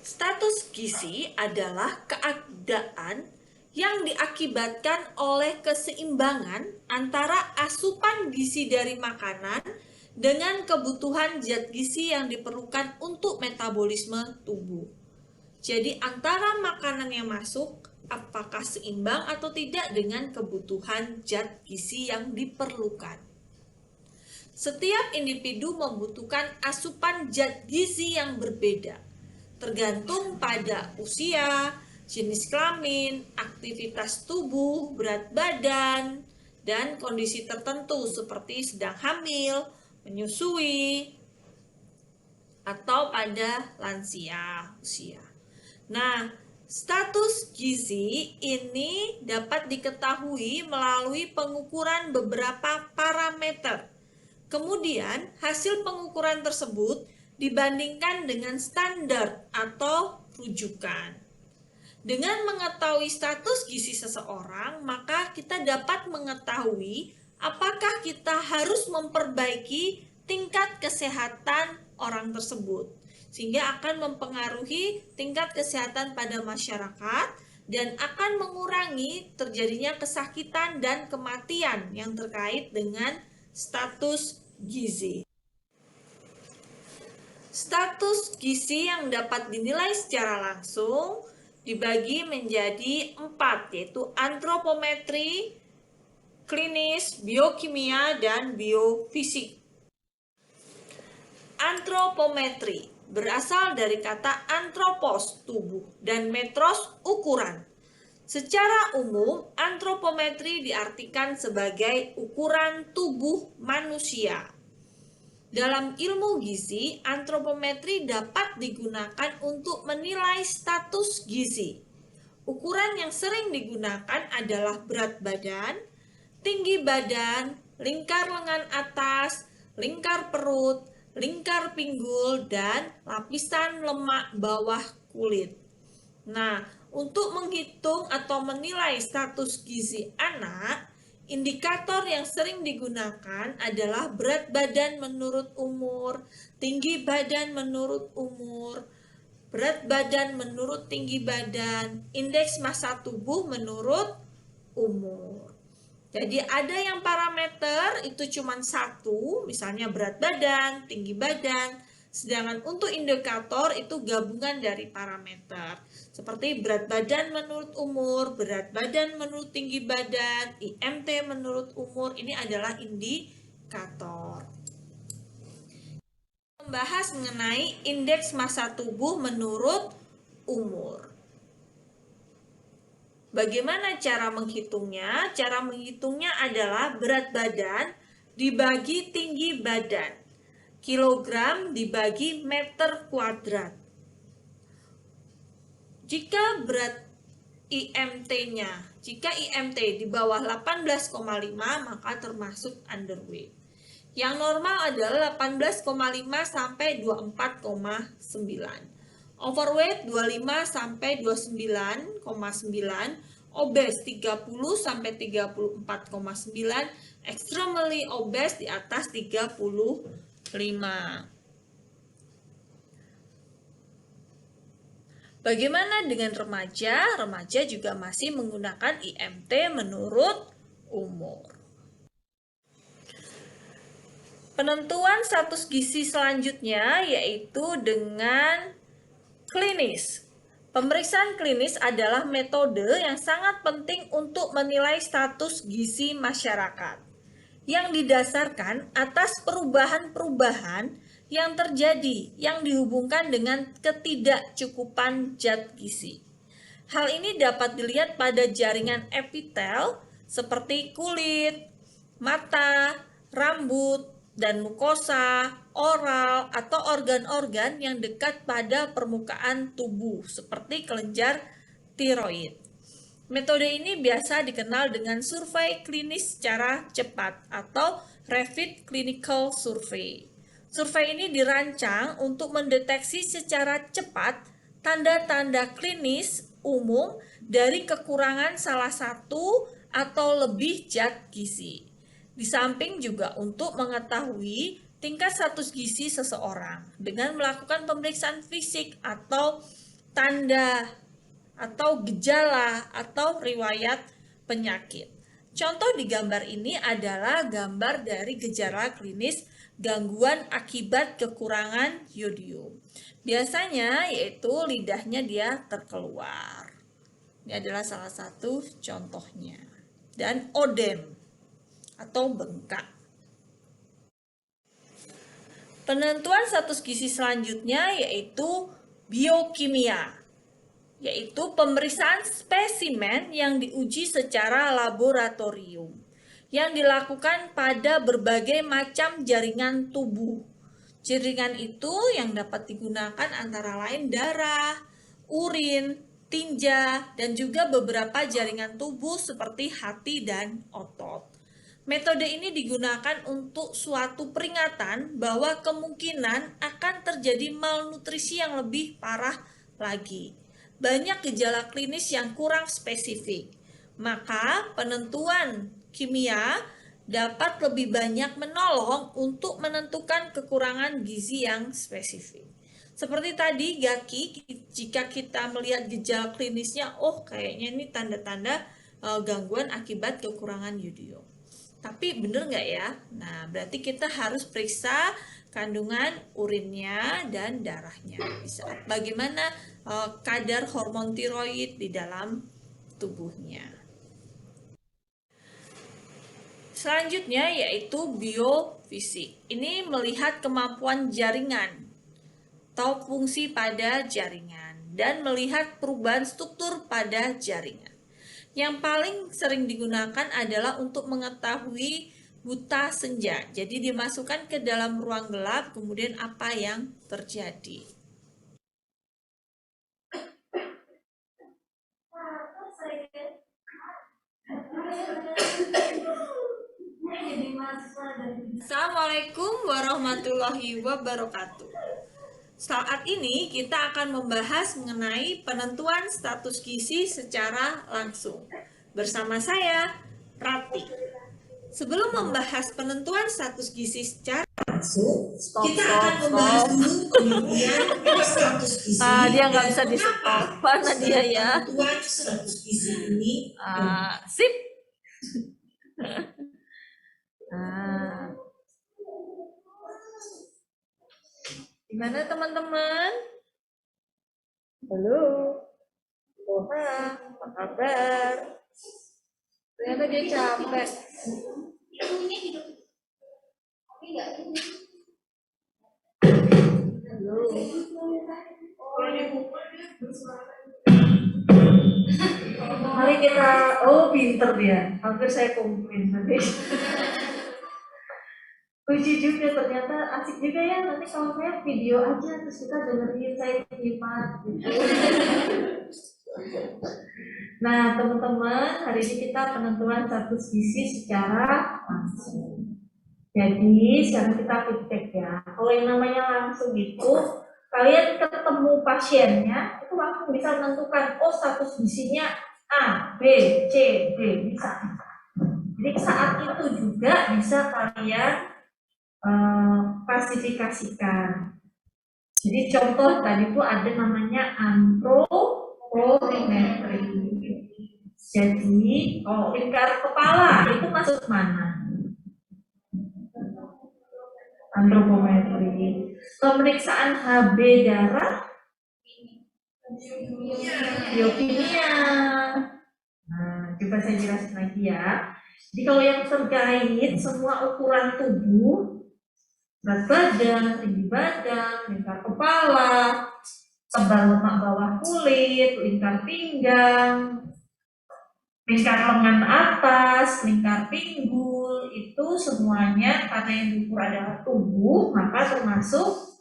Status gizi adalah keadaan yang diakibatkan oleh keseimbangan antara asupan gizi dari makanan dengan kebutuhan zat gizi yang diperlukan untuk metabolisme tubuh. Jadi antara makanan yang masuk apakah seimbang atau tidak dengan kebutuhan zat gizi yang diperlukan. Setiap individu membutuhkan asupan zat gizi yang berbeda, tergantung pada usia, jenis kelamin, aktivitas tubuh, berat badan, dan kondisi tertentu seperti sedang hamil, menyusui, atau pada lansia usia. Nah, status gizi ini dapat diketahui melalui pengukuran beberapa parameter. Kemudian, hasil pengukuran tersebut dibandingkan dengan standar atau rujukan. Dengan mengetahui status gizi seseorang, maka kita dapat mengetahui apakah kita harus memperbaiki tingkat kesehatan orang tersebut, sehingga akan mempengaruhi tingkat kesehatan pada masyarakat dan akan mengurangi terjadinya kesakitan dan kematian yang terkait dengan status gizi. Status gizi yang dapat dinilai secara langsung dibagi menjadi 4, yaitu antropometri, klinis, biokimia, dan biofisik. Antropometri berasal dari kata antropos, tubuh, dan metros, ukuran. Secara umum, antropometri diartikan sebagai ukuran tubuh manusia. Dalam ilmu gizi, antropometri dapat digunakan untuk menilai status gizi. Ukuran yang sering digunakan adalah berat badan, tinggi badan, lingkar lengan atas, lingkar perut, lingkar pinggul, dan lapisan lemak bawah kulit. Nah, untuk menghitung atau menilai status gizi anak, indikator yang sering digunakan adalah berat badan menurut umur, tinggi badan menurut umur, berat badan menurut tinggi badan, indeks massa tubuh menurut umur. Jadi ada yang parameter itu cuma satu, misalnya berat badan, tinggi badan, sedangkan untuk indikator itu gabungan dari parameter. Seperti berat badan menurut umur, berat badan menurut tinggi badan, IMT menurut umur, ini adalah indikator. Membahas mengenai indeks massa tubuh menurut umur. Bagaimana cara menghitungnya? Cara menghitungnya adalah berat badan dibagi tinggi badan. Kilogram dibagi meter kuadrat. Jika berat IMT-nya, jika IMT di bawah 18,5 maka termasuk underweight. Yang normal adalah 18,5 sampai 24,9. Overweight 25 sampai 29,9, obes 30 sampai 34,9, extremely obese di atas 35. Bagaimana dengan remaja? Remaja juga masih menggunakan IMT menurut umur. Penentuan status gizi selanjutnya yaitu dengan klinis. Pemeriksaan klinis adalah metode yang sangat penting untuk menilai status gizi masyarakat, yang didasarkan atas perubahan-perubahan yang terjadi yang dihubungkan dengan ketidakcukupan zat gizi. Hal ini dapat dilihat pada jaringan epitel seperti kulit, mata, rambut, dan mukosa, oral, atau organ-organ yang dekat pada permukaan tubuh seperti kelenjar tiroid. Metode ini biasa dikenal dengan survei klinis secara cepat atau rapid clinical survey. Survei ini dirancang untuk mendeteksi secara cepat tanda-tanda klinis umum dari kekurangan salah satu atau lebih zat gizi. Di samping juga untuk mengetahui tingkat status gizi seseorang dengan melakukan pemeriksaan fisik atau tanda atau gejala atau riwayat penyakit. Contoh di gambar ini adalah gambar dari gejala klinis gangguan akibat kekurangan yodium. Biasanya yaitu lidahnya dia terkeluar. Ini adalah salah satu contohnya. Dan odem atau bengkak. Penentuan status gizi selanjutnya yaitu biokimia, yaitu pemeriksaan spesimen yang diuji secara laboratorium yang dilakukan pada berbagai macam jaringan tubuh. Jaringan itu yang dapat digunakan antara lain darah, urin, tinja, dan juga beberapa jaringan tubuh seperti hati dan otot. Metode ini digunakan untuk suatu peringatan bahwa kemungkinan akan terjadi malnutrisi yang lebih parah lagi. Banyak gejala klinis yang kurang spesifik, maka penentuan kimia dapat lebih banyak menolong untuk menentukan kekurangan gizi yang spesifik. Seperti tadi Gaki, jika kita melihat gejala klinisnya, oh kayaknya ini tanda-tanda gangguan akibat kekurangan yodium. Tapi bener nggak ya? Nah, berarti kita harus periksa kandungan urinnya dan darahnya. Bagaimana kadar hormon tiroid di dalam tubuhnya. Selanjutnya yaitu biofisik. Ini melihat kemampuan jaringan atau fungsi pada jaringan dan melihat perubahan struktur pada jaringan. Yang paling sering digunakan adalah untuk mengetahui buta senja. Jadi dimasukkan ke dalam ruang gelap, kemudian apa yang terjadi. Assalamualaikum warahmatullahi wabarakatuh. Saat ini kita akan membahas mengenai penentuan status gizi secara langsung. Bersama saya, Rati. Sebelum membahas penentuan status gizi secara langsung, kita akan membahas dulu penentuan status gizi. Dia nggak bisa di-stop. Mana dia ya? Penentuan status gizi ini. Sip. Gimana teman-teman? Halo. Oha, apa kabar? Ternyata dia capek. Halo. Mari kita, pinter dia. Hampir saya komplain nanti. Lucu juga, ternyata asik juga ya. Nanti kalau saya video aja terus kita dengerin saya nyimak gitu. Nah teman-teman, hari ini kita penentuan status gizi secara langsung. Jadi sekarang kita praktek ya. Kalau yang namanya langsung itu, kalian ketemu pasiennya itu langsung bisa menentukan, oh status gizinya A, B, C, D, bisa. Jadi saat itu juga bisa kalian klasifikasikan. Jadi contoh tadi itu ada namanya antropometri. Jadi kalau lingkar kepala itu masuk mana? Antropometri. Pemeriksaan HB darah, biokimia. Nah, coba saya jelasin lagi ya. Jadi kalau yang terkait semua ukuran tubuh, berat badan, tinggi badan, lingkar kepala, tebal lemak bawah kulit, lingkar pinggang, lingkar lengan atas, lingkar pinggul, itu semuanya karena yang diukur adalah tubuh, maka termasuk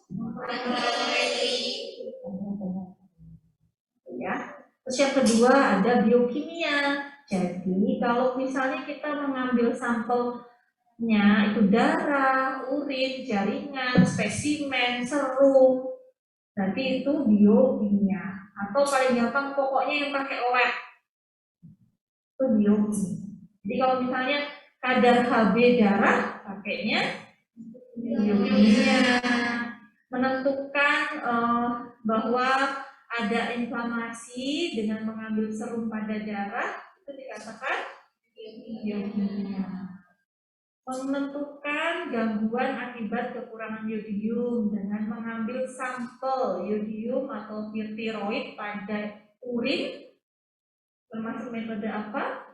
ya. Terus yang kedua ada biokimia. Jadi kalau misalnya kita mengambil sampelnya itu darah, urin, jaringan, spesimen, serum, berarti itu biokimia. Atau paling gampang pokoknya yang pakai lab itu biokimia. Jadi kalau misalnya kadar HB darah pakainya biokimia. Menentukan bahwa ada inflamasi dengan mengambil serum pada darah, itu dikatakan leukemia. Menentukan gangguan akibat kekurangan yodium dengan mengambil sampel yodium atau tiroid pada urin, termasuk metode apa?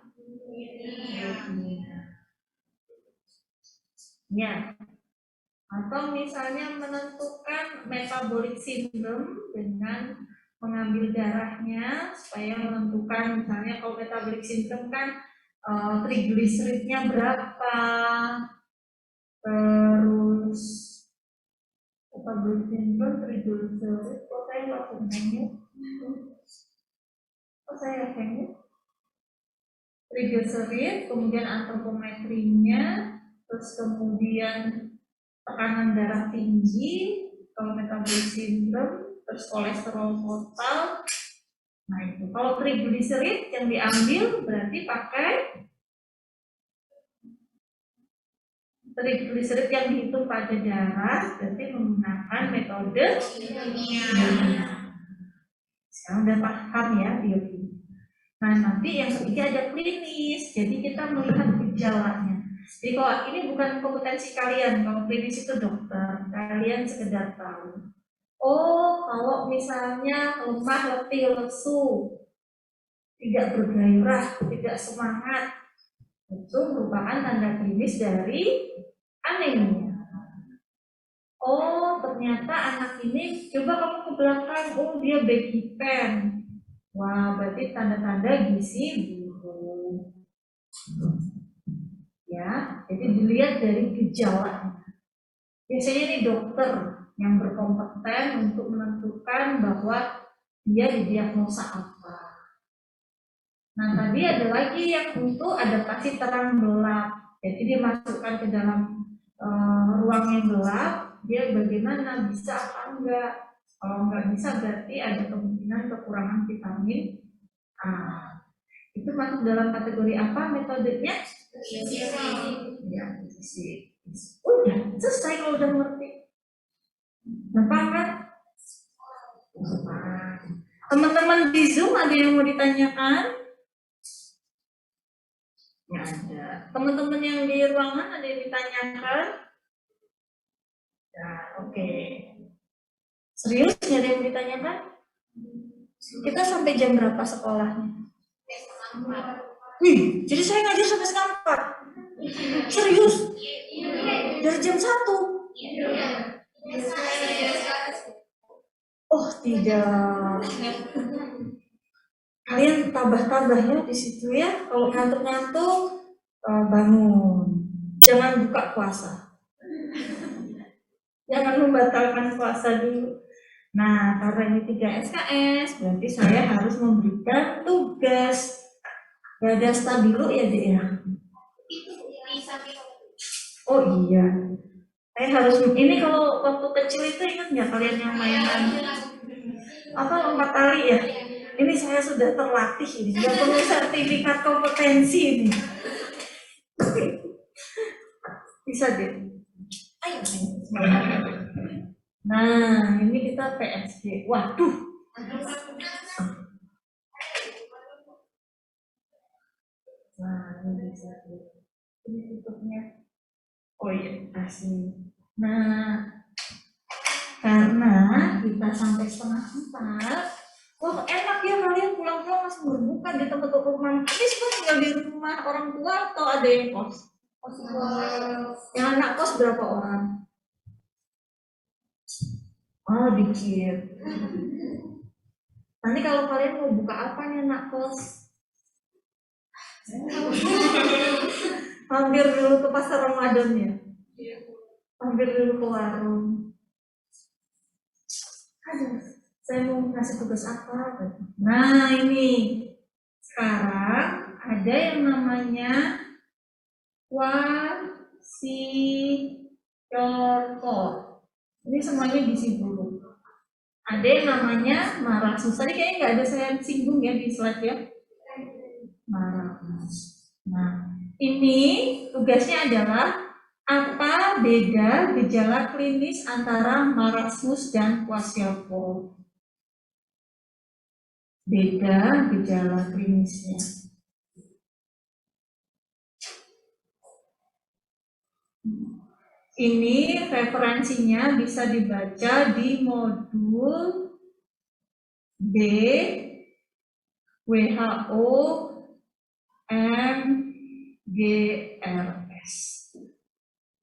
Ya. Atau misalnya menentukan metabolic syndrome dengan mengambil darahnya supaya menentukan, misalnya kalau metabolic syndrome kan triglyceridnya berapa, terus metabolic syndrome triglycerid, kok saya langsung hangnya, triglycerid, kemudian antropometrinya, terus kemudian tekanan darah tinggi, kalau metabolic syndrome, terus kolesterol total. Nah itu, kalau triglycerid yang diambil berarti pakai triglycerid yang dihitung pada darah, berarti menggunakan metode kimia. Sekarang udah paham ya biokimia. Nah nanti yang ketiga ada klinis, jadi kita melihat gejalanya. Jadi kalau ini bukan kompetensi kalian, kalau klinis itu dokter, kalian sekedar tahu. Oh, kalau misalnya lemah, letih, lesu, tidak bergairah, tidak semangat, itu merupakan tanda klinis dari anemia. Oh, ternyata anak ini, coba kamu ke belakang, oh dia baggy pen. Wah, berarti tanda-tanda gizi buruk. Ya, jadi dilihat dari gejala. Biasanya ini dokter yang berkompeten untuk menentukan bahwa dia didiagnosa apa. Nah, tadi ada lagi yang untuk adaptasi terang gelap. Jadi dia masukkan ke dalam ruang yang gelap, dia bagaimana bisa apa enggak. Kalau enggak bisa berarti ada kemungkinan kekurangan vitamin A. Itu masuk dalam kategori apa metodenya? Ya, udah selesai kalau udah ngerti. Gampang kan? Teman-teman di Zoom ada yang mau ditanyakan? Nggak ada. Teman-teman yang di ruangan ada yang ditanyakan? Ya, oke. Serius nggak ada yang ditanyakan? Kita sampai jam berapa sekolahnya? Wih, jadi saya ngajar sampai setengah 4. Serius? Dari jam 1? Oh, tidak. Kalian tabah-tabah ya di situ ya. Kalau ngantuk-ngantuk, bangun. Jangan buka puasa. Jangan membatalkan puasa dulu. Nah, karena ini 3 SKS, berarti saya harus memberikan tugas. Gak ada stabilo ya, Dek ya? Oh iya. Saya harus, ini kalau waktu kecil itu ingat nggak kalian yang mainan apa lompat tali ya? Ini saya sudah terlatih ini, nggak perlu sertifikat kompetensi ini. Bisa deh. Ayo. Nah, ini kita PSG. Waduh. Nah, ini bisa deh. Ini tutupnya. Oh iya, kasih. Nah, karena kita sampai setengah 4, wah enak ya kalian pulang-pulang langsung berbuka di tempat rumah. Ini semua tinggal di rumah orang tua atau ada yang kos? Yang anak kos berapa orang? Oh, dikit. Nanti kalau kalian mau buka apa nih anak kos? Hampir dulu ke pasar Ramadan ya? Hampir dulu ke warung. Aduh, saya mau ngasih tugas apa? Nah ini, sekarang ada yang namanya kwasiorkor. Ini semuanya diisi dulu. Ada yang namanya Marrasus. Tadi kayaknya nggak ada saya singgung ya di slide ya. Marrasus. Nah, ini tugasnya adalah apa beda gejala klinis antara marasmus dan kwashiorkor? beda gejala klinisnya. Ini referensinya bisa dibaca di modul B WHO MGRS.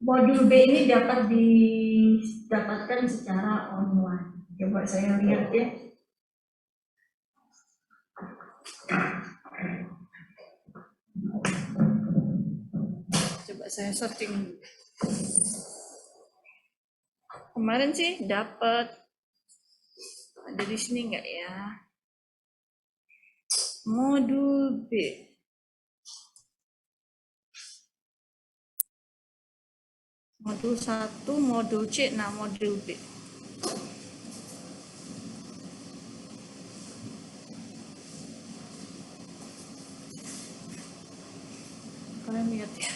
Modul B ini dapat didapatkan secara online. Coba saya lihat ya. Coba saya searching. Kemarin sih dapat. Ada di sini enggak ya? Modul B. Modul 1, modul C, nah modul B. Kalian lihat ya.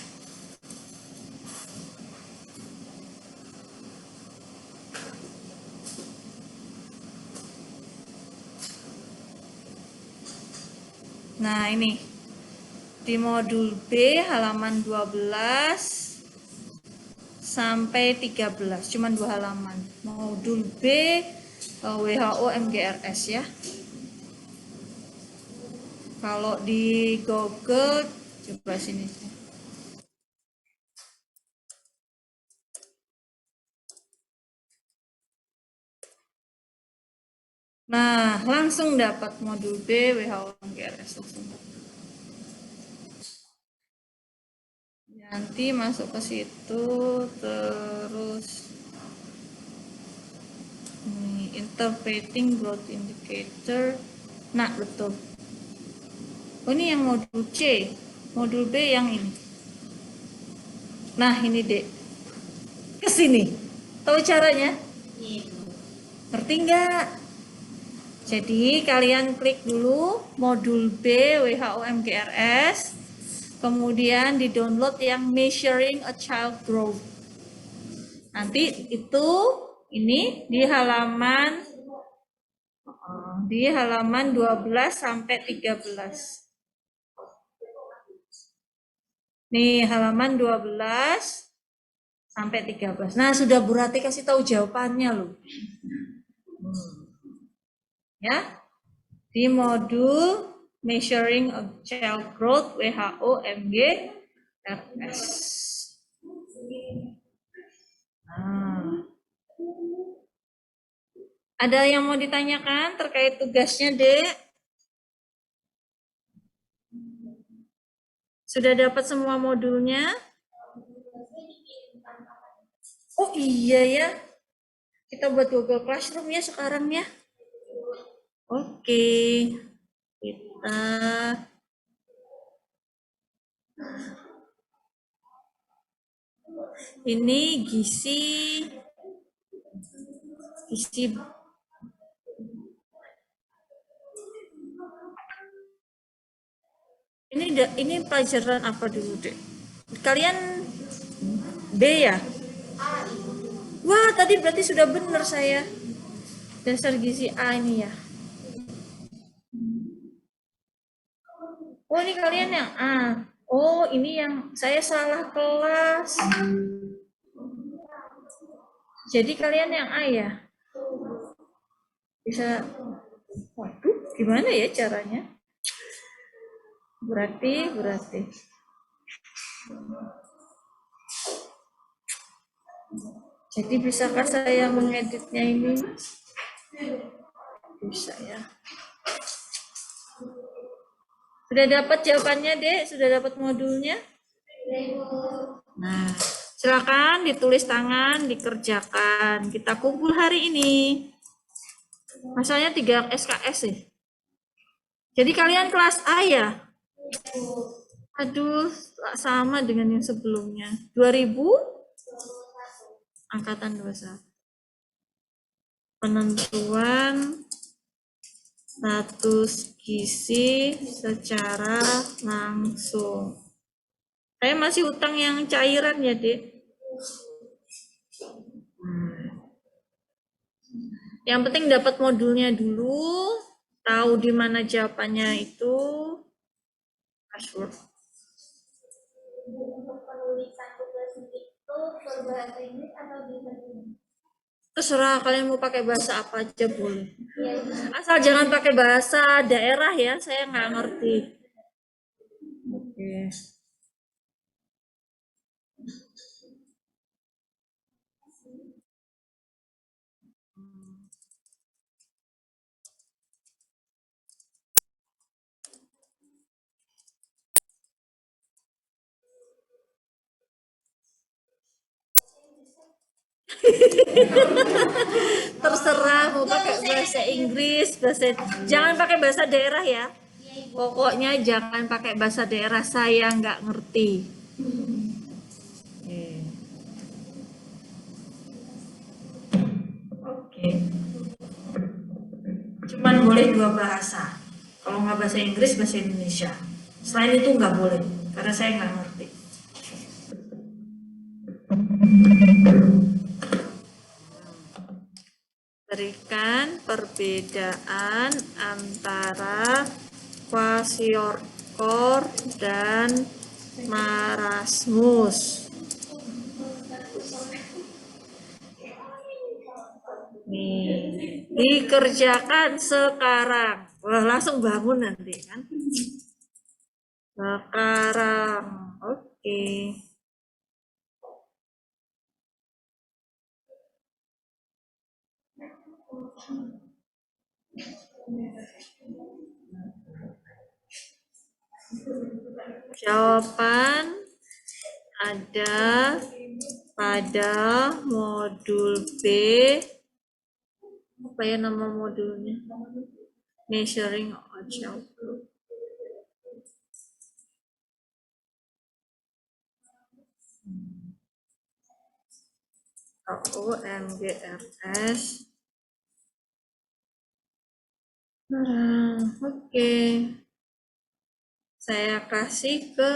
Nah ini di modul B halaman 12 sampai 13, cuman 2 halaman. Modul B WHO MGRS ya. Kalau di Google coba sini. Nah, langsung dapat modul B WHO MGRS langsung. Nanti masuk ke situ terus ini interpreting growth indicator. Nah, betul. Oh, ini yang modul C. Modul B yang ini. Nah, ini Dek. Ke sini. Tahu caranya? Ngerti nggak? Jadi kalian klik dulu modul B WHO MGRS. Kemudian di-download yang measuring a child growth. Nanti itu ini di halaman 12 sampai 13. Nih halaman 12 sampai 13. Nah, sudah Bu Rati kasih tahu jawabannya loh. Ya. Di modul Measuring a Child Growth WHO MGRS. Nah. Ada yang mau ditanyakan terkait tugasnya, Dek? Sudah dapat semua modulnya? Oh iya ya. Kita buat Google Classroom ya sekarang ya. Oke. Kita ini gizi ini pelajaran apa dulu, Dek? Kalian B ya? Wah, tadi berarti sudah benar saya. Dasar gizi A ini ya. Oh, ini kalian yang A. Oh, ini yang saya salah kelas. Jadi kalian yang A ya? Bisa, waduh, gimana ya caranya? Berarti. Jadi bisakah saya mengeditnya ini? Bisa ya. Sudah dapat jawabannya, Dek? Sudah dapat modulnya? Nah, silakan ditulis tangan, dikerjakan. Kita kumpul hari ini. Masalahnya 3 SKS sih. Jadi kalian kelas A ya? Aduh, sama dengan yang sebelumnya. 2000? Angkatan 21. Penentuan status gizi secara langsung. Saya masih utang yang cairan ya, Dek. Yang penting dapat modulnya dulu, Tahu di mana jawabannya itu? Ashur. Untuk penulisan tugas itu berbahasa Inggris atau bahasa Inggris? Terserah kalian mau pakai bahasa apa aja boleh. Ya, Asal jangan pakai bahasa daerah ya, saya nggak ngerti. Oke. Terserah mau pakai bahasa Inggris, jangan pakai bahasa daerah ya. Pokoknya jangan pakai bahasa daerah, saya nggak ngerti. Oke. Cuman boleh 2 bahasa. Kalau nggak bahasa Inggris, bahasa Indonesia. Selain itu nggak boleh, karena saya nggak ngerti. Berikan perbedaan antara kwashiorkor dan marasmus. Nih, dikerjakan sekarang. Wah, langsung bangun nanti kan. Sekarang. Oke. Jawaban ada pada modul B. Apa ya nama modulnya? Measuring output. OMGRS. Oke. Saya kasih ke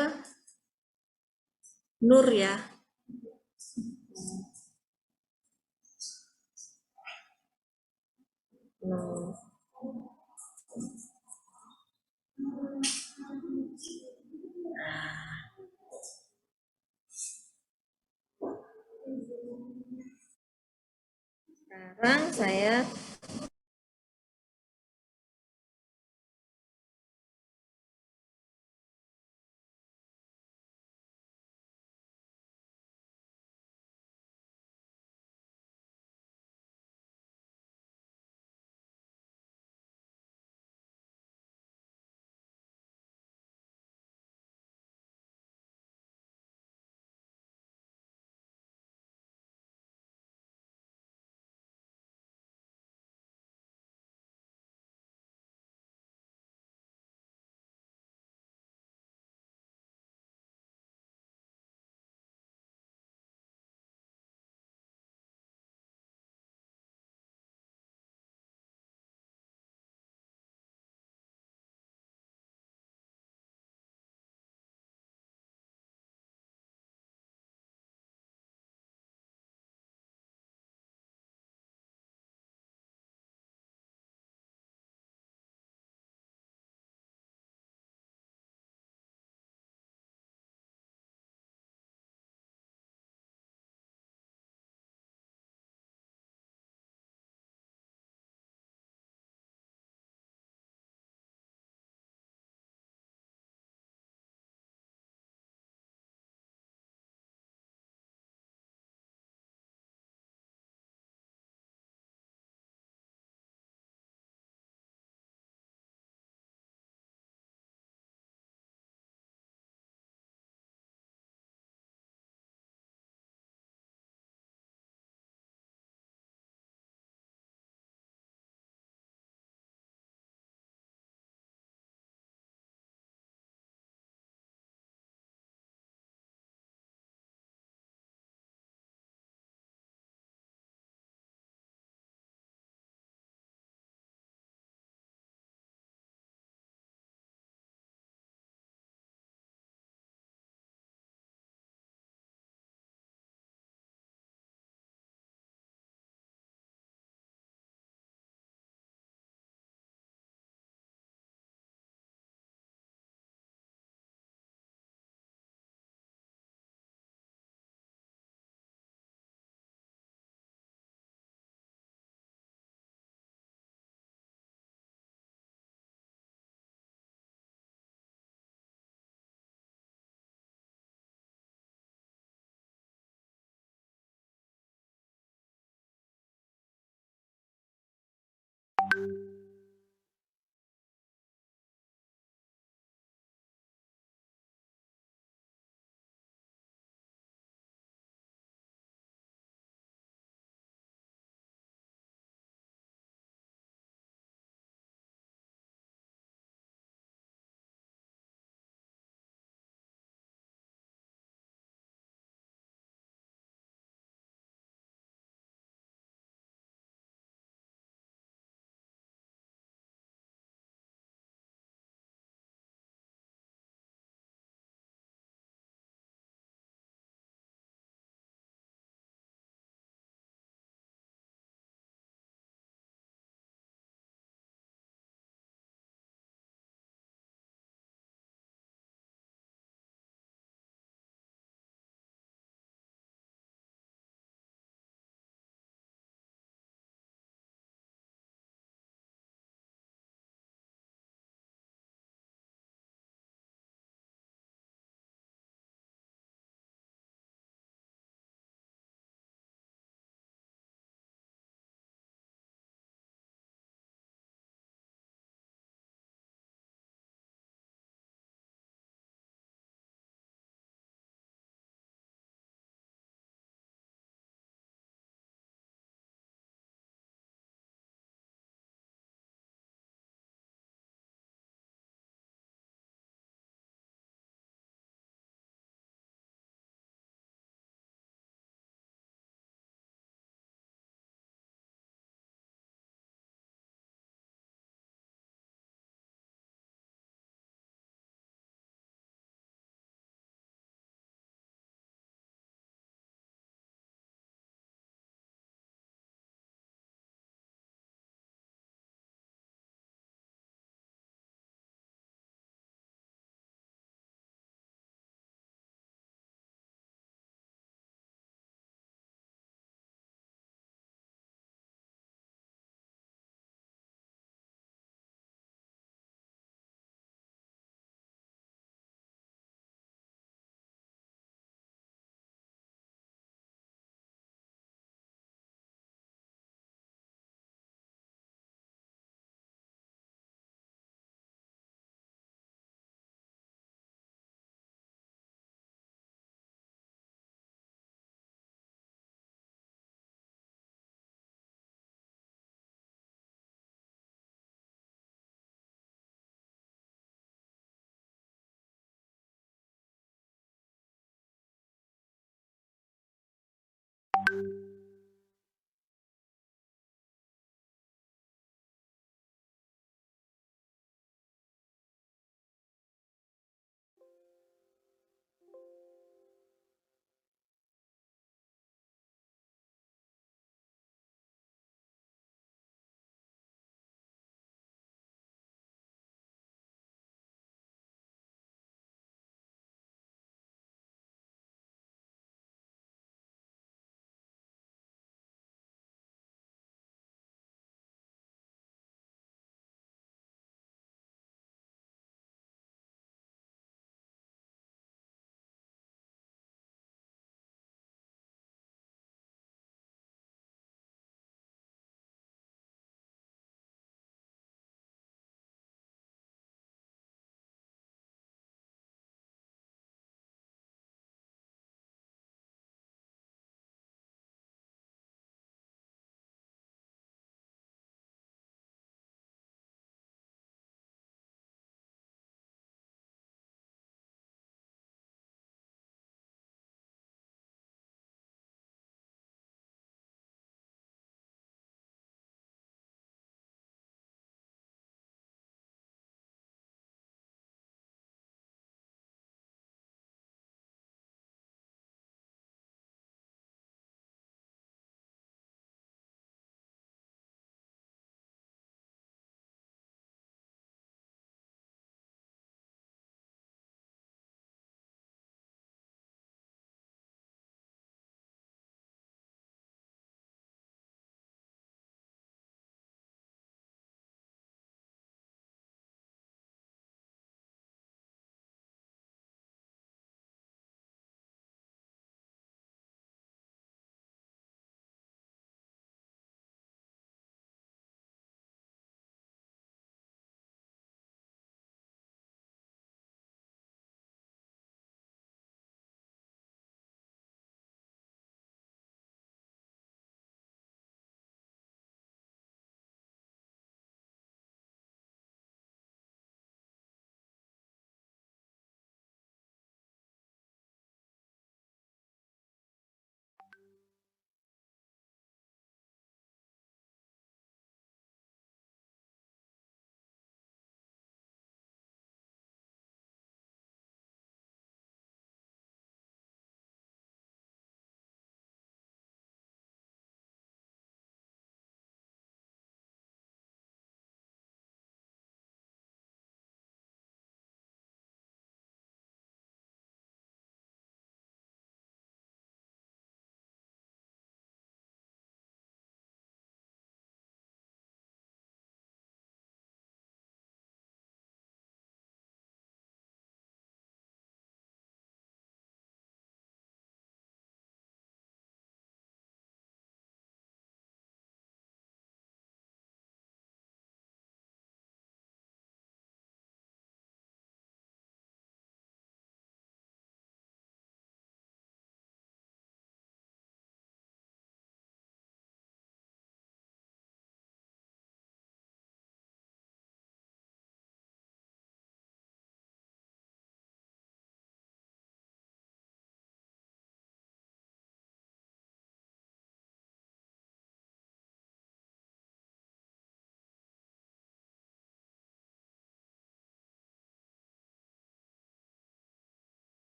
Nur ya. Nur. Sekarang saya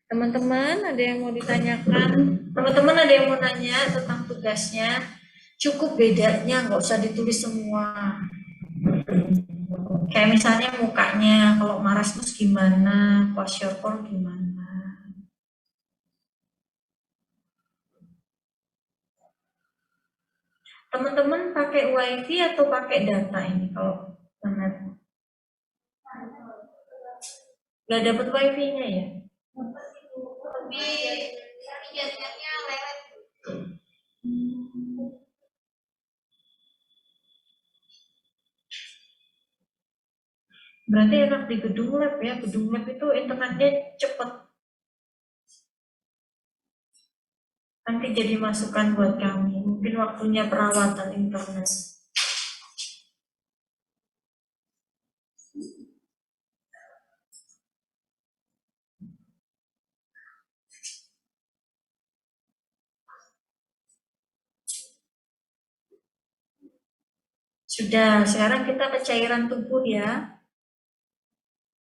Teman-teman ada yang mau ditanyakan? Teman-teman ada yang mau nanya tentang tugasnya? Cukup bedanya, nggak usah ditulis semua. Kayak misalnya mukanya, kalau Marasmus gimana, kwashiorkor gimana. Teman-teman pakai wifi atau pakai data ini kalau internet? Nggak dapat wifi-nya ya? Tapi jadwalnya lelet. Berarti enak di gedung lab ya, gedung lab itu internetnya cepet. Nanti jadi masukan buat kami, mungkin waktunya perawatan internet. Sudah, sekarang kita ke cairan tubuh ya.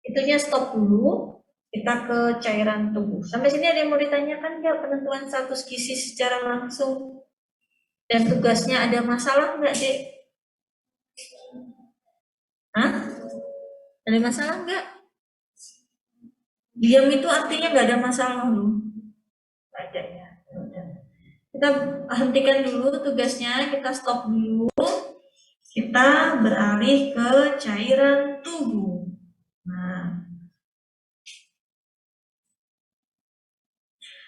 Itunya stop dulu, kita ke cairan tubuh. Sampai sini ada yang mau ditanyakan nggak penentuan status gizi secara langsung? Dan tugasnya ada masalah nggak, Dek? Hah? Ada masalah nggak? Diam itu artinya nggak ada masalah loh. Nggak ada ya. Kita hentikan dulu tugasnya, kita stop dulu. Kita beralih ke cairan tubuh. Nah,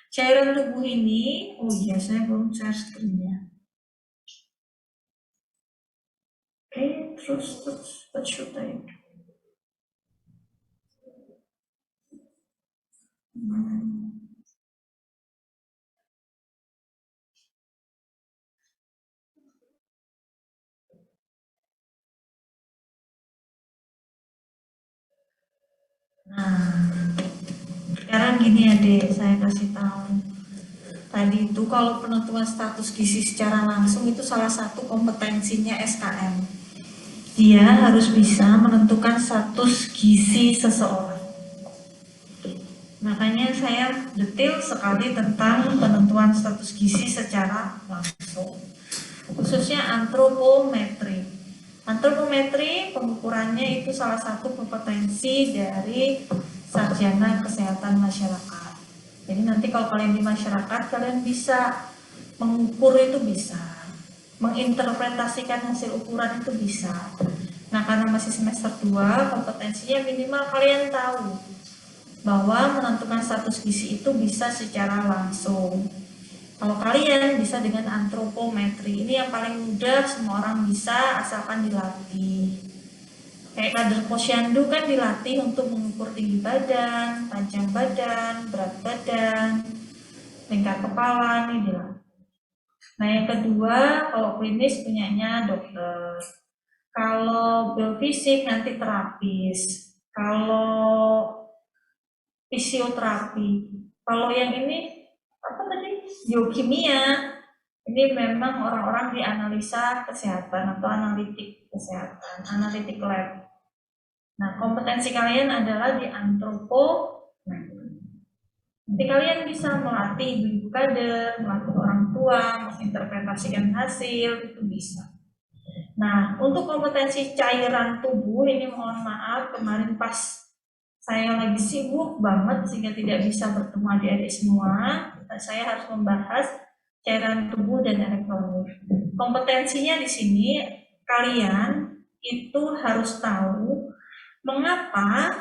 cairan tubuh ini, oh iya saya belum share screen-nya. Oke, terus what should I do? Nah, sekarang gini ya Dek, saya kasih tahu. Tadi itu kalau penentuan status gizi secara langsung itu salah satu kompetensinya SKM. Dia harus bisa menentukan status gizi seseorang. Makanya saya detail sekali tentang penentuan status gizi secara langsung, khususnya antropometri. Antropometri pengukurannya itu salah satu kompetensi dari sarjana kesehatan masyarakat. Jadi nanti kalau kalian di masyarakat, kalian bisa mengukur itu bisa, menginterpretasikan hasil ukuran itu bisa. Nah karena masih semester 2, kompetensinya minimal kalian tahu bahwa menentukan status gizi itu bisa secara langsung. Kalau kalian bisa dengan antropometri, ini yang paling mudah, semua orang bisa asalkan dilatih. Kayak kader posyandu kan dilatih untuk mengukur tinggi badan, panjang badan, berat badan, lingkar kepala, ini dilatih. Nah yang kedua, kalau klinis punyanya dokter. Kalau biofisik nanti terapis. Kalau fisioterapi. Kalau yang ini apa tadi? Biokimia. Ini memang orang-orang di analisa kesehatan atau analitik kesehatan, analitik lab. Nah, kompetensi kalian adalah di antropometri. Nanti kalian bisa melatih ibu-ibu kader, melatih orang tua, menginterpretasikan hasil, itu bisa. Nah, untuk kompetensi cairan tubuh ini mohon maaf kemarin pas saya lagi sibuk banget sehingga tidak bisa bertemu adik-adik semua. Saya harus membahas cairan tubuh dan elektrolit. Kompetensinya di sini kalian itu harus tahu mengapa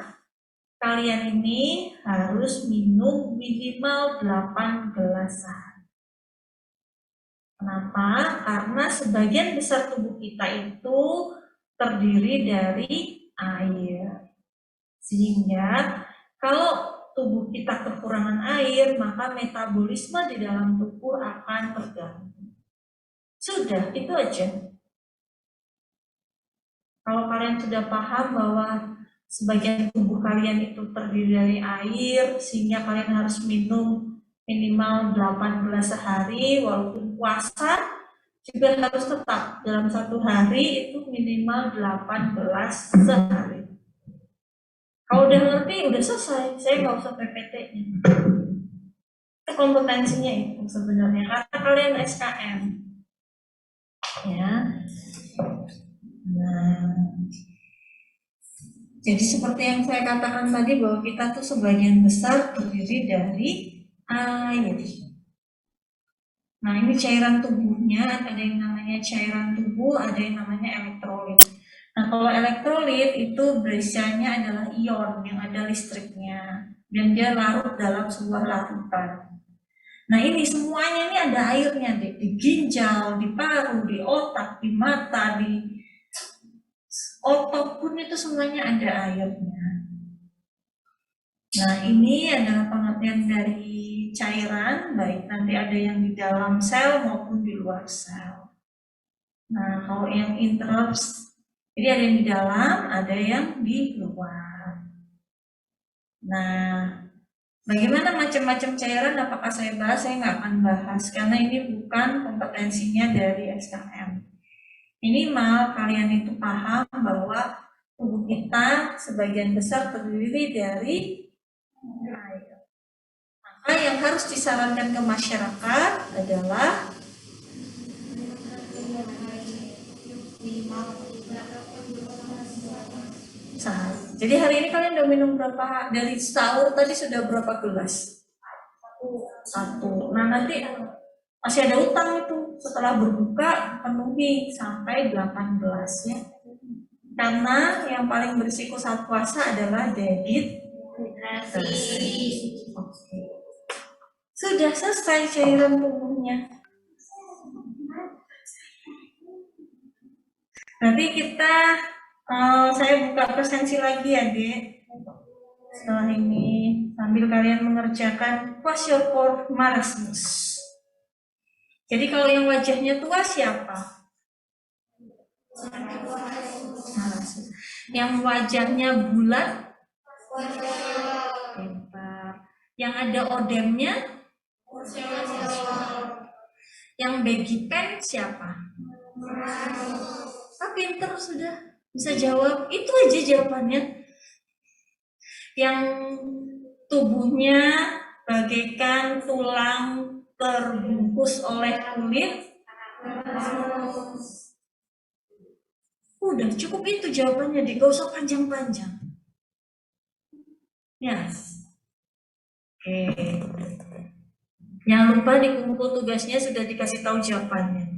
kalian ini harus minum minimal 8 gelas sehari. Kenapa? Karena sebagian besar tubuh kita itu terdiri dari air. Sehingga kalau tubuh kita kekurangan air, maka metabolisme di dalam tubuh akan terganggu. Sudah, itu aja. Kalau kalian sudah paham bahwa sebagian tubuh kalian itu terdiri dari air, sehingga kalian harus minum minimal 8 gelas sehari, walaupun puasa juga harus tetap dalam satu hari itu minimal 8 gelas sehari. Kalau udah ngerti, udah selesai. Saya nggak usah PPT-nya. Itu kompetensinya itu sebenarnya. Karena kalian SKM. Ya. Nah, jadi seperti yang saya katakan tadi bahwa kita tuh sebagian besar terdiri dari air. Nah, ini cairan tubuhnya, ada yang namanya cairan tubuh, ada yang namanya elektrolit. Nah, kalau elektrolit itu biasanya adalah ion yang ada listriknya, dan dia larut dalam sebuah larutan. Nah, ini semuanya ini ada airnya, di ginjal, di paru, di otak, di mata, di otot pun itu semuanya ada airnya. Nah, ini adalah pengertian dari cairan, baik nanti ada yang di dalam sel maupun di luar sel. Nah, kalau yang interest, jadi ada yang di dalam, ada yang di luar. Nah, bagaimana macam-macam cairan, apakah saya bahas? Saya nggak akan bahas, karena ini bukan kompetensinya dari SKM. Minimal kalian itu paham bahwa tubuh kita sebagian besar terdiri dari air. Maka yang harus disarankan ke masyarakat adalah sahur. Jadi hari ini kalian udah minum berapa? Dari sahur tadi sudah berapa gelas? Satu. Nah, nanti masih ada utang itu. Setelah berbuka penuhi sampai 8 gelas ya. Karena yang paling berisiko saat puasa adalah dehidrasi. Oke. Sudah selesai cairan tubuhnya. Nanti kita saya buka presensi lagi ya, Dek. Setelah ini sambil kalian mengerjakan kwashiorkor marasmus. Jadi kalau yang wajahnya tua siapa? Marasmus. Yang wajahnya bulat? Pintar. Yang ada odemnya? Yang baggy pen siapa? Pinter sudah bisa jawab. Itu aja jawabannya. Yang tubuhnya bagaikan tulang terbungkus oleh kulit. Udah cukup itu jawabannya, gak usah panjang-panjang. Ya. Oke. Jangan lupa di kumpul tugasnya sudah dikasih tahu jawabannya.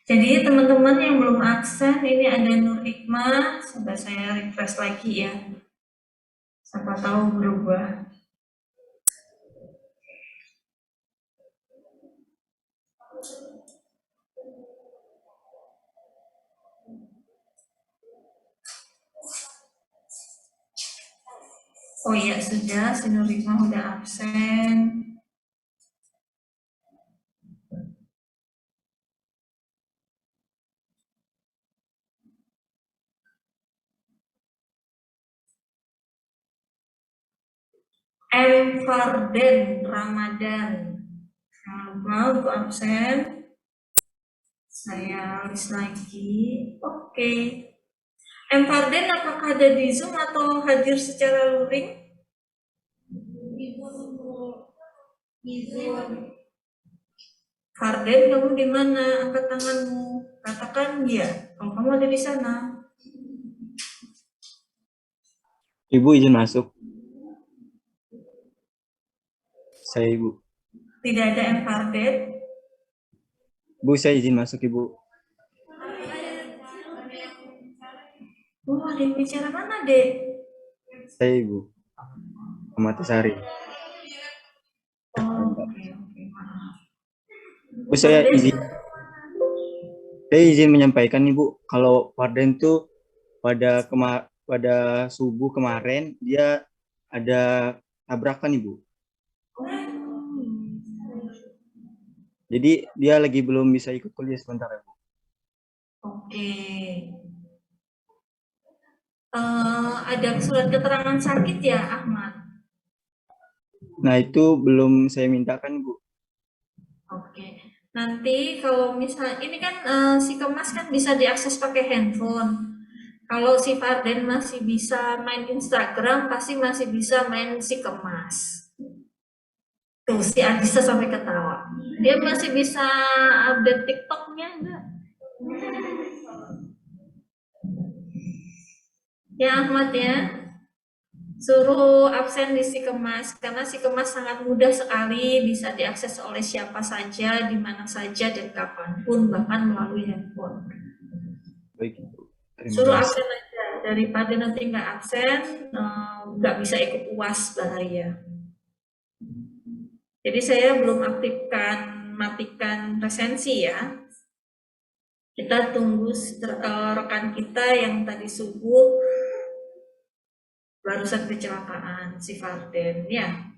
Jadi teman-teman yang belum akses, ini ada Nur Hikmah, coba saya refresh lagi ya. Siapa tahu berubah. Oh iya sudah, si Nur Hikmah udah absen. M. Farden Ramadan. Jangan lupa untuk absen. Saya list lagi. Oke. M. Farden apakah ada di Zoom atau hadir secara luring? Di Zoom. Farden, kamu di mana? Angkat tanganmu. Katakan ya. Kalau kamu ada di sana. Ibu izin masuk. Saya Ibu. Tidak ada M. Farden. Bu, saya izin masuk Ibu. Oh, ada yang bicara mana, Dek? Saya Ibu. Amatisari. Oh, oke, maaf. Bu, Farden, saya izin menyampaikan nih Bu, kalau Farden tuh pada subuh kemarin dia ada tabrakan nih Bu. Jadi dia lagi belum bisa ikut kuliah sebentar ya Bu. oke. Ada surat keterangan sakit ya, Ahmad? Nah itu belum saya mintakan Bu. Oke. Nanti kalau misal ini kan si Kemas kan bisa diakses pakai handphone. Kalau si Farden masih bisa main Instagram, pasti masih bisa main si Kemas. Tuh si Adisa sampai ketawa. Dia masih bisa update TikToknya enggak? Ya Ahmad ya, suruh absen di si Kemas karena si Kemas sangat mudah sekali bisa diakses oleh siapa saja, di mana saja dan kapanpun bahkan melalui handphone. Baik Bu. Terima Suruh kasih. absen aja daripada nanti nggak absen, nggak bisa ikut UAS bahaya. Jadi saya belum aktifkan matikan resensi ya. Kita tunggu rekan kita yang tadi subuh barusan kecelakaan si Farden ya.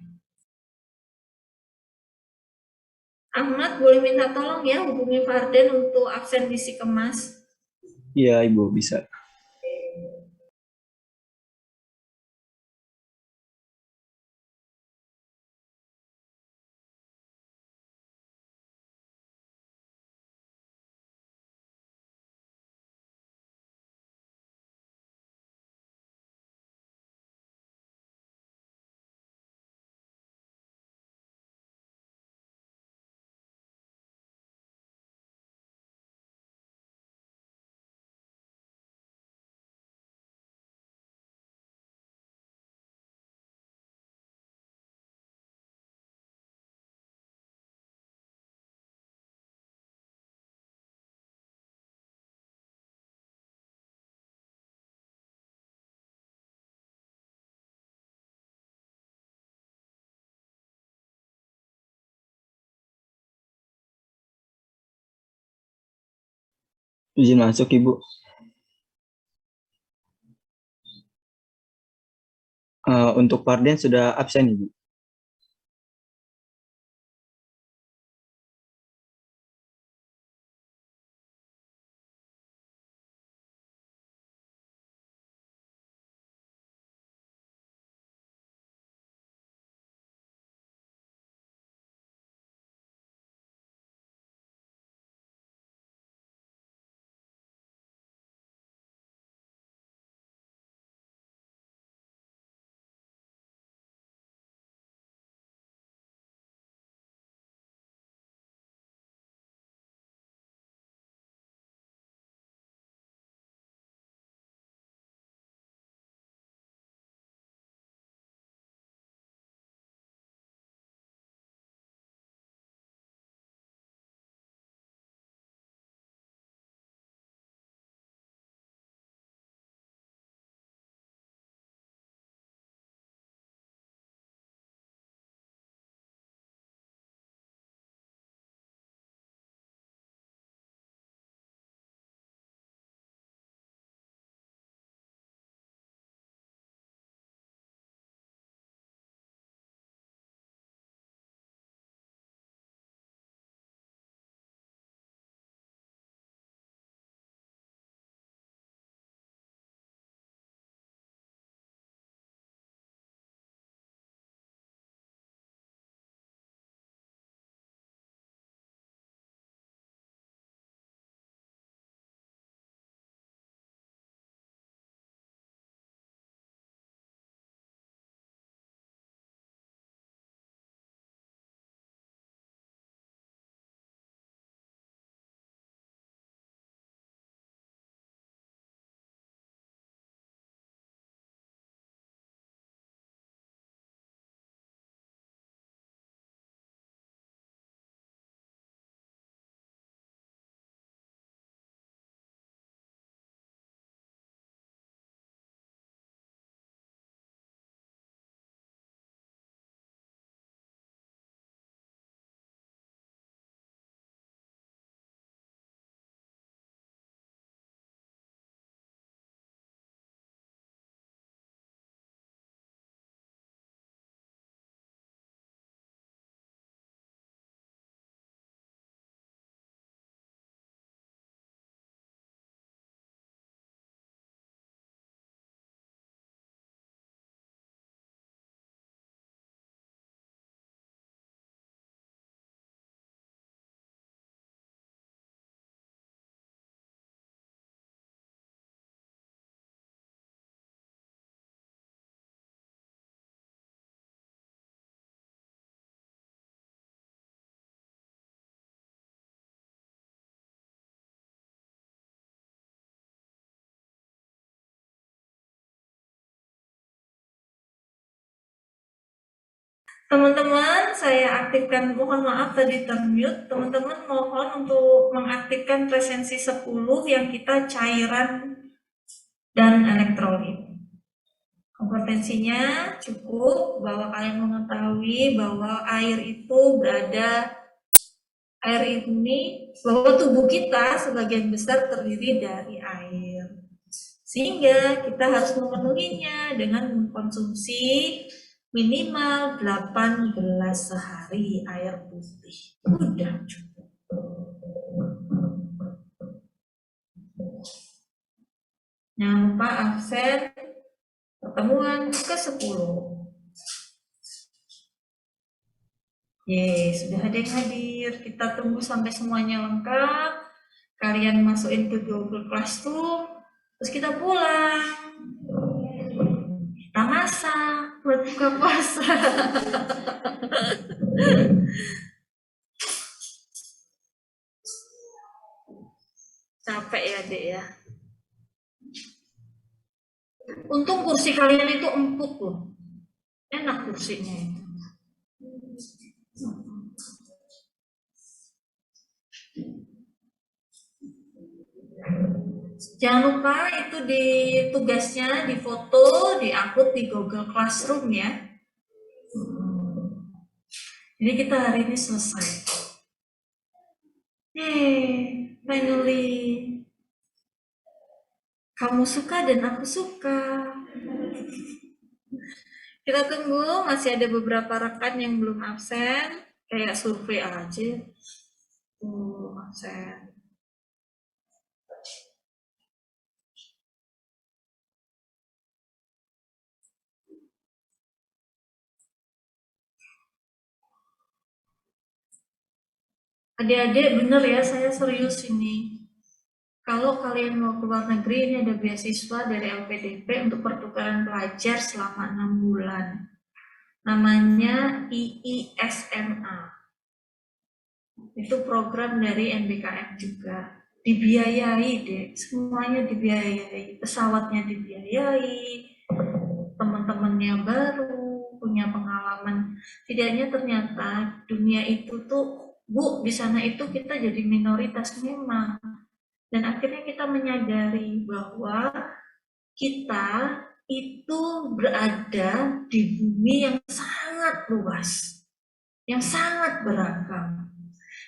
Ahmad boleh minta tolong ya hubungi Farden untuk absen di si Kemas. Iya Ibu bisa. Izin masuk Ibu. Untuk Farden sudah absen Ibu. Teman-teman, saya aktifkan, mohon maaf tadi termute. Teman-teman mohon untuk mengaktifkan presensi 10 yang kita cairan dan elektrolit. Kompetensinya cukup bahwa kalian mengetahui bahwa air ini, bahwa tubuh kita sebagian besar terdiri dari air. Sehingga kita harus memenuhinya dengan mengkonsumsi minimal 8 gelas sehari air putih. Udah cukup. Jangan lupa absen pertemuan ke-10. Sudah ada yang hadir. Kita tunggu sampai semuanya lengkap. Kalian masukin ke Google Classroom, terus kita pulang. Kita masak buat buka puasa. Capek ya, Dek ya. Untung kursi kalian itu empuk loh. Enak kursinya itu. Jangan lupa itu di tugasnya difoto, diupload di Google Classroom ya. Jadi kita hari ini selesai. Finally. Kamu suka dan aku suka. Kita tunggu, masih ada beberapa rekan yang belum absen. Kayak survei aja. Absen. Adik-adik bener ya, saya serius ini. Kalau kalian mau keluar negeri, ini ada beasiswa dari LPDP untuk pertukaran pelajar selama 6 bulan. Namanya IISMA. Itu program dari NBKM juga. Dibiayai deh, semuanya dibiayai. Pesawatnya dibiayai, teman-temannya baru, punya pengalaman. Tidaknya ternyata dunia itu tuh, Bu, di sana itu kita jadi minoritas memang. Dan akhirnya kita menyadari bahwa kita itu berada di bumi yang sangat luas, yang sangat beragam,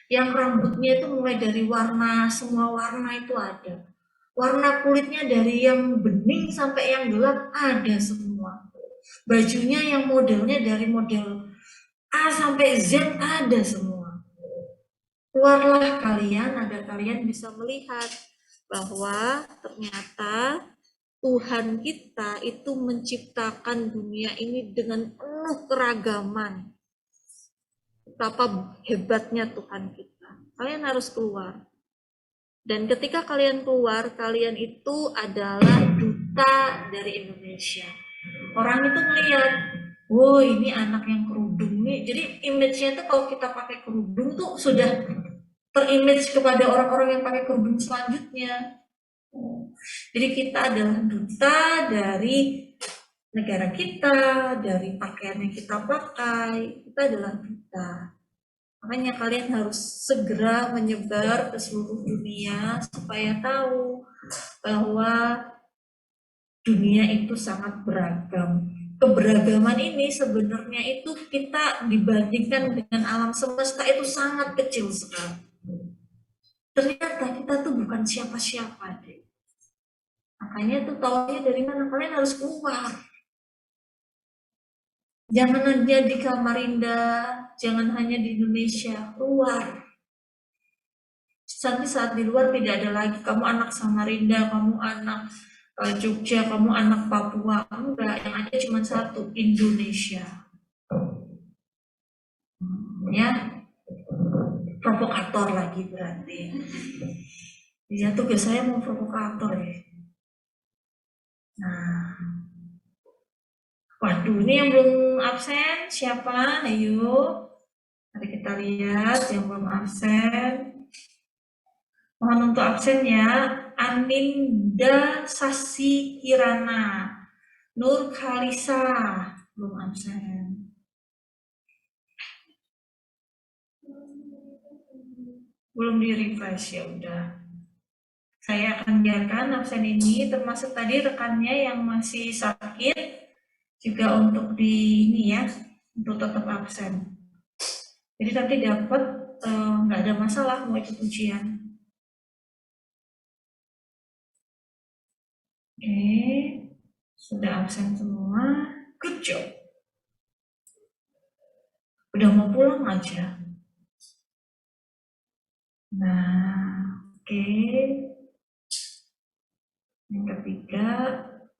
yang rambutnya itu mulai dari warna, semua warna itu ada. Warna kulitnya dari yang bening sampai yang gelap ada semua. Bajunya yang modelnya dari model A sampai Z ada semua. Keluarlah kalian agar kalian bisa melihat bahwa ternyata Tuhan kita itu menciptakan dunia ini dengan penuh keragaman. Betapa hebatnya Tuhan kita. Kalian harus keluar. Dan ketika kalian keluar, kalian itu adalah duta dari Indonesia. Orang itu melihat, wow ini anak yang kerudung nih. Jadi image-nya itu kalau kita pakai kerudung tuh sudah terimage kepada orang-orang yang pakai kerudung selanjutnya. Jadi kita adalah duta dari negara kita, dari pakaian yang kita pakai, kita adalah duta. Makanya kalian harus segera menyebar ke seluruh dunia supaya tahu bahwa dunia itu sangat beragam. Keberagaman ini sebenarnya itu kita dibandingkan dengan alam semesta itu sangat kecil sekali. Ternyata kita tuh bukan siapa-siapa deh. Makanya tuh taunya dari mana, kalian harus keluar. Jangan hanya di Samarinda, jangan hanya di Indonesia, keluar. Sampai saat di luar tidak ada lagi kamu anak Samarinda, kamu anak Jogja, kamu anak Papua. Enggak, yang ada cuma satu, Indonesia. Ya, provokator lagi berarti. Ya tugas saya mau provokator ya. Nah, waduh, ini yang belum absen siapa? Ayo, mari kita lihat yang belum absen. Mohon untuk absen ya. Aninda Sasi Kirana, Nur Khalisa belum absen. Belum di refresh, ya udah. Saya akan biarkan absen ini, termasuk tadi rekannya yang masih sakit juga untuk di ini ya, untuk tetap absen. Jadi nanti dapat nggak ada masalah mau ikut ujian. Oke, sudah absen semua. Good job. Udah mau pulang aja. Nah, oke. Yang ketiga,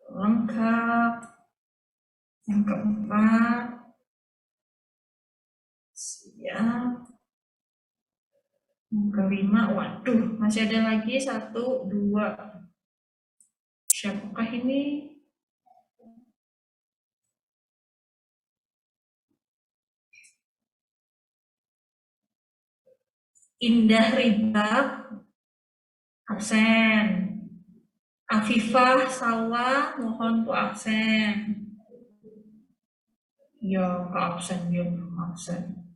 lengkap. Yang keempat, siap. Yang kelima, waduh, masih ada lagi 1, 2. Siapakah ini? Indah Ribab, absen. Afifah Salwa, mohon untuk absen. Ya, nggak absen, dia belum absen.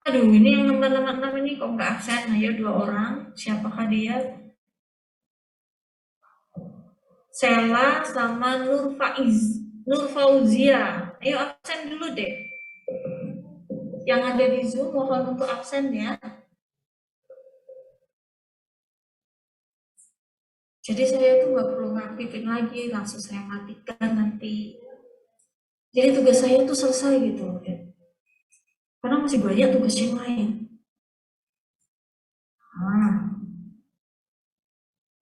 Aduh, ini yang nomor 6 ini kok nggak absen? Ayo 2 orang, siapakah dia? Sela sama Nur Fauzia. Ayo absen dulu deh. Yang ada di Zoom mohon untuk absen ya. Jadi saya tuh nggak perlu ngaktifin lagi, langsung saya matikan nanti. Jadi tugas saya tuh selesai gitu loh ya. Karena masih banyak tugas yang lain.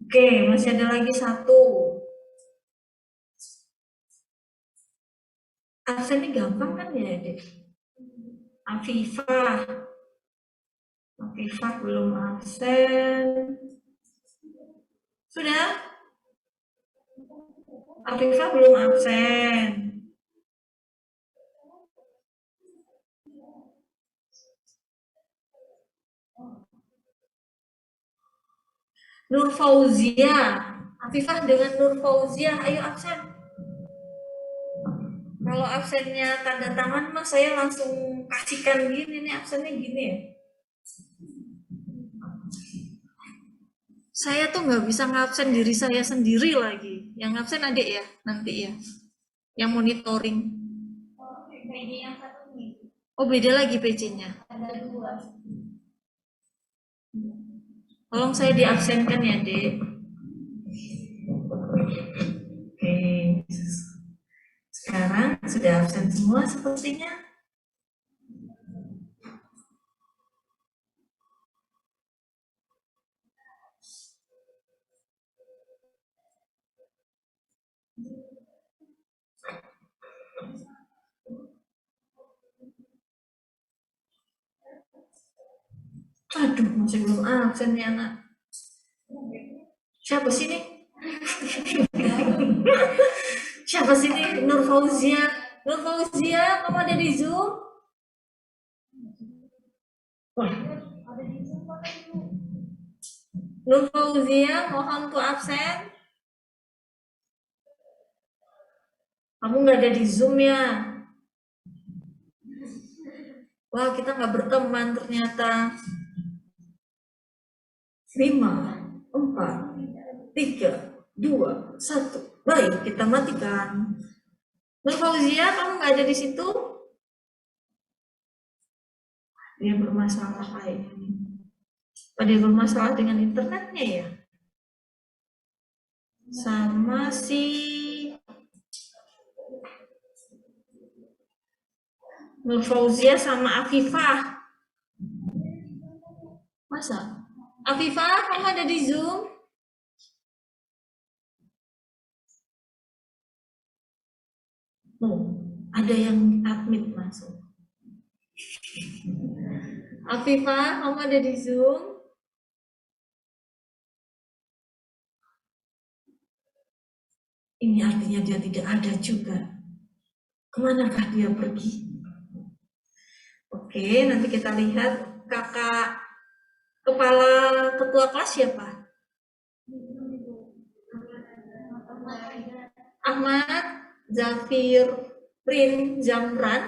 Oke, masih ada lagi 1. Absen ini gampang kan ya, Dek? Afifah belum absen. Sudah? Afifah belum absen. Nur Fauzia. Afifah dengan Nur Fauzia, ayo absen. Kalau absennya tanda tangan mah saya langsung kasihkan gini nih, absennya gini ya. Saya tuh nggak bisa ngabsen diri saya sendiri lagi. Yang ngabsen adik ya, nanti ya. Yang monitoring. PJ yang satu nih. Oh, beda lagi PJ-nya. Ada 2. Tolong saya diabsenkan ya, Dek. Oke. Sekarang sudah absen semua sepertinya. Aduh, masih belum absen nih anak. Siapa sih nih? Siapa sih nih? Nur Fauzia. Nur Fauzia, kamu ada di Zoom? Wah. Nur Fauzia, mohon untuk absen. Kamu nggak ada di Zoom ya? Wah, kita nggak berteman ternyata. 5, 4, 3, 2, 1. Baik, kita matikan. Nur Fauzia, kamu nggak ada di situ? Dia bermasalah kayaknya. Dia bermasalah dengan internetnya ya? Sama si Nur Fauzia sama Afifah. Masa? Afifah, kamu ada di Zoom? Oh, ada yang admit masuk. Afifah, kamu ada di Zoom? Ini artinya dia tidak ada juga. Kemanakah dia pergi? Oke, nanti kita lihat kakak kepala ketua kelas siapa? Ahmad Zafir Rin Zamran.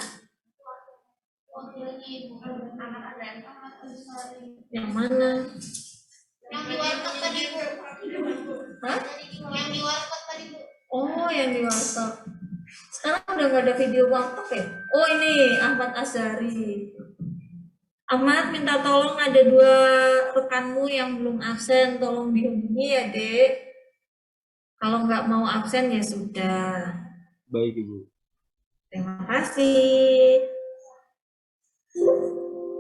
Yang mana? Yang di warteg tadi, Bu. Hah? Yang di warteg tadi, Bu. Oh, yang di warteg. Sekarang udah nggak ada video warteg ya? Oh, ini Ahmad Azhari. Ahmad, minta tolong, ada 2 rekanmu yang belum absen, tolong dihubungi ya, Dek. Kalau nggak mau absen ya sudah. Baik, Ibu. Terima kasih.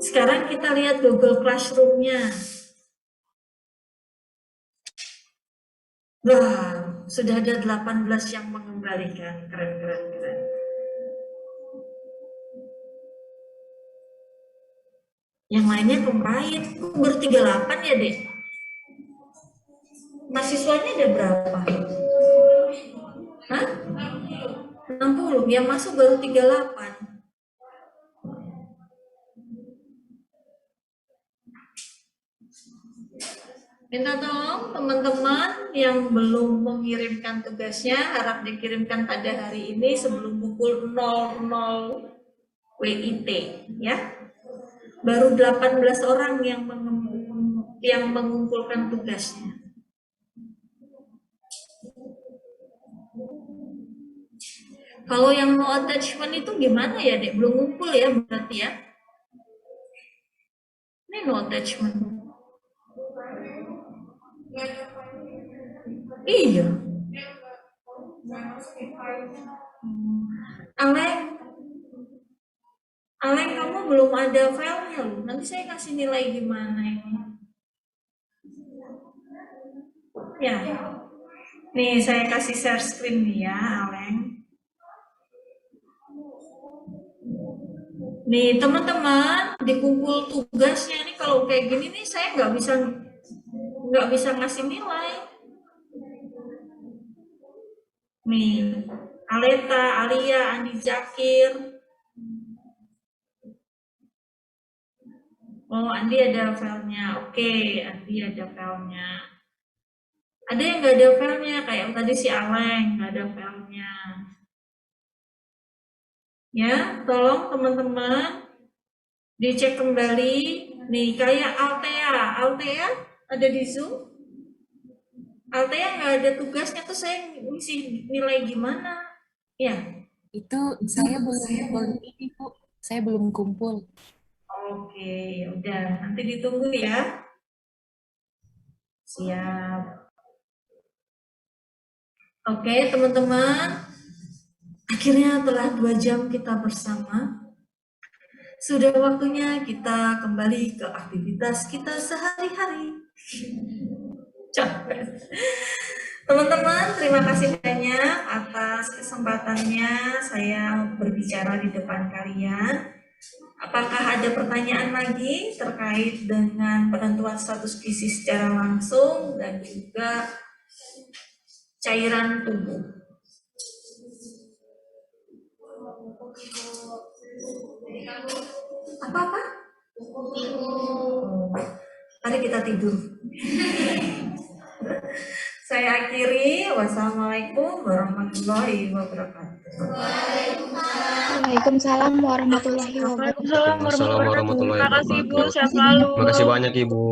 Sekarang kita lihat Google Classroom-nya. Wah, sudah ada 18 yang mengembalikan. Keren, keren, keren. Yang lainnya kemarin. Baru 38 ya, Dek? Mahasiswanya ada berapa? Hah? 60. Yang masuk baru 38. Minta tolong teman-teman yang belum mengirimkan tugasnya, harap dikirimkan pada hari ini sebelum pukul 00 WIT ya. Baru 18 orang yang mengumpulkan tugasnya. Kalau yang no attachment itu gimana ya, Dek? Belum ngumpul ya berarti ya? Ini no attachment. Iya. Aleng, kamu belum ada filenya loh. Nanti saya kasih nilai gimana ini. Ya. Nih, saya kasih share screen nih ya, Aleng. Nih, teman-teman, dikumpul tugasnya nih kalau kayak gini nih saya nggak bisa ngasih nilai. Nih, Aleta, Alia, Andi Zakir. Oh, Andi ada filenya. Oke, Andi ada filenya. Ada yang nggak ada filenya, kayak tadi si Aleng nggak ada filenya. Ya, tolong teman-teman dicek kembali. Nih, kayak Altea ada di Zoom. Altea nggak ada tugasnya tuh, saya ngisi nilai gimana? Ya. Itu saya belum ini, Bu. Saya belum kumpul. Oke, udah. Nanti ditunggu ya. Siap. Oke, teman-teman. Akhirnya telah 2 jam kita bersama. Sudah waktunya kita kembali ke aktivitas kita sehari-hari. Capek. Teman-teman, terima kasih banyak atas kesempatannya saya berbicara di depan kalian. Apakah ada pertanyaan lagi terkait dengan penentuan status gizi secara langsung dan juga cairan tubuh? Apa-apa? Mari kita tidur. Saya akhiri. Wassalamualaikum warahmatullahi wabarakatuh. Waalaikumsalam warahmatullahi wabarakatuh. Waalaikumsalam warahmatullahi wabarakatuh. Terima kasih, Bu. Sehat selalu. Terima kasih banyak, Ibu.